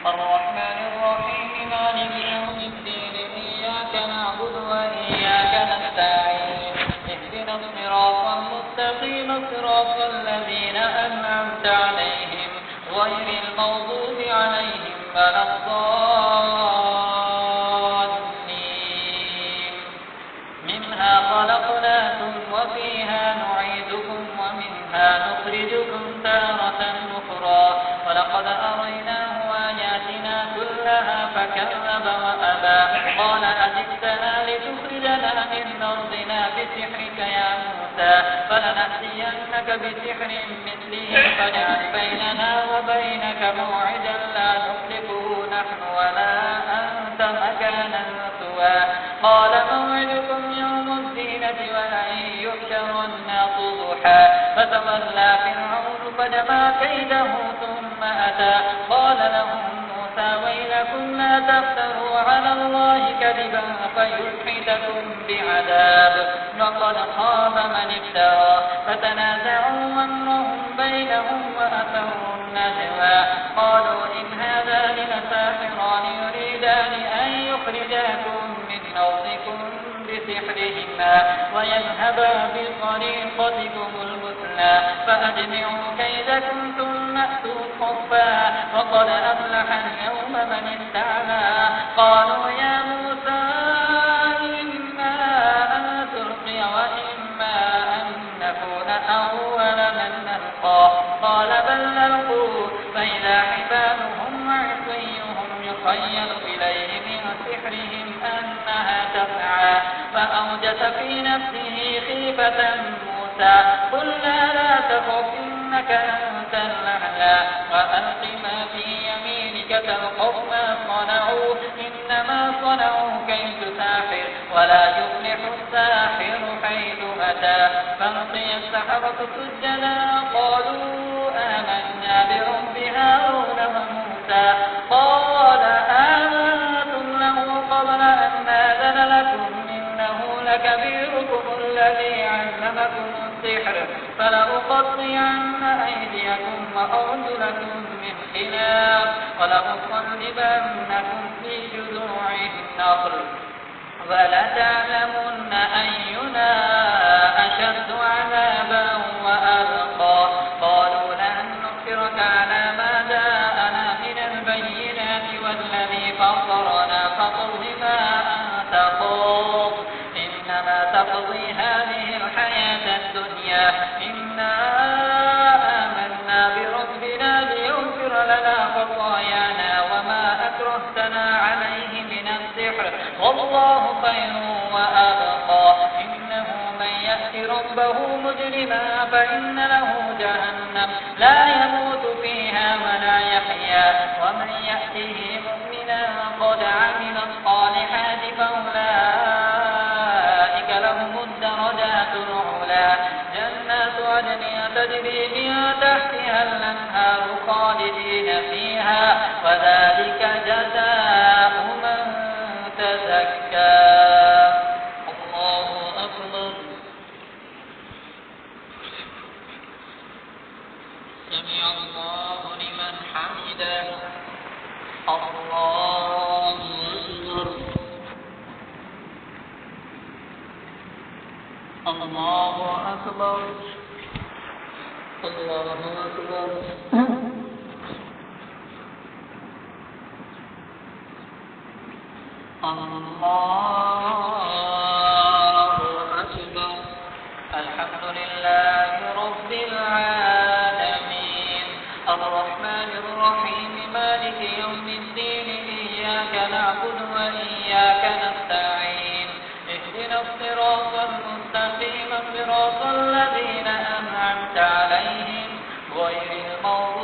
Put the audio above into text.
الرحمن الرحيم مالك يوم الدين إياك نعبد وإياك نستعين اهدنا الصراط المستقيم صراط الذين أنعمت عليهم غير المغضوب عليهم ولا الضالين منها خلقناكم وفيها نعيدكم ومنها نخرجكم تارة أخرى ولقد أريناه آياتنا كلها فكذب وأبى قال أجئتنا لتخرجنا من أرضنا بسحرك يا موسى فلنأتينك بسحر مثله فاجعل بيننا وبينك موعدا لا نخلفه نحن ولا أنت مكانا سوى قال موعدكم يوم الزينة وأن يحشر الناس ضحى فتولى فرعون فجمع كيده ثم أتى قال لهم موسى ويلكم لا تفتروا على الله كذبا فيسحتكم بعذاب وقد خاب من افترى فتنازعوا أمرهم بينهم وأسروا النجوى قالوا إن هذان لساحران يريدان أن يخرجاكم من أرضكم بسحرهما ويذهبا بطريقتكم المثلى فأجمعوا كيدكم ثم أتوا صفا وقد أفلح اليوم من استعلى قالوا يا موسى إما أن تلقي وإما أن نكون أول من نلقى قال بل نلقوا فإذا حبالهم وعصيهم يخيل إليه من سحرهم أنها تسعى فأوجس في نفسه خيفة موسى قلنا لا تخف إنك أنت الأعلى وألق ما في يمينك تلقف ما صنعوا إنما صنعوا كيد ساحر ولا يفلح الساحر حيث أتى فلقي السحرة سجدا قالوا آمنا برب هارون وموسى قال آمنتم له قبل أن آذن لكم إنه لكبيركم الذي علمكم السحر فلأقطعن أيديكم وأرجلكم من خلاف ولأصلبنكم في جذوع النخل ولتعلمن أينا أشد عذابا وأبقى قالوا لن نؤثرك على ما جاءنا من البينات والذي فطرنا فاقض ما أنت قاض إنما تقضي هذه الحياة الدنيا إنا آمنا بربنا ليغفر لنا خطايانا وما أكرهتنا عليه من السحر والله خير وأبقى إنه من يأت ربه مجرما فإن له جهنم لا يموت فيها ولا يحيا ومن يأته مؤمنا قد عمل الصالحات فأولئك لهم الدرجات العلى جنات عدن تجري من تحتها الأنهار خالدين فيها وذلك جزاء من تزكى الله أكبر سمع الله لمن حمده الله أكبر الله أكبر الله أكبر الله أكبر الحمد لله رب العالمين الرحمن الرحيم مالك يوم الدين إياك نعبد وإياك نستعين اهدنا الصراط المستقيم صراط الذين أنعمت عليهم غير المغضوب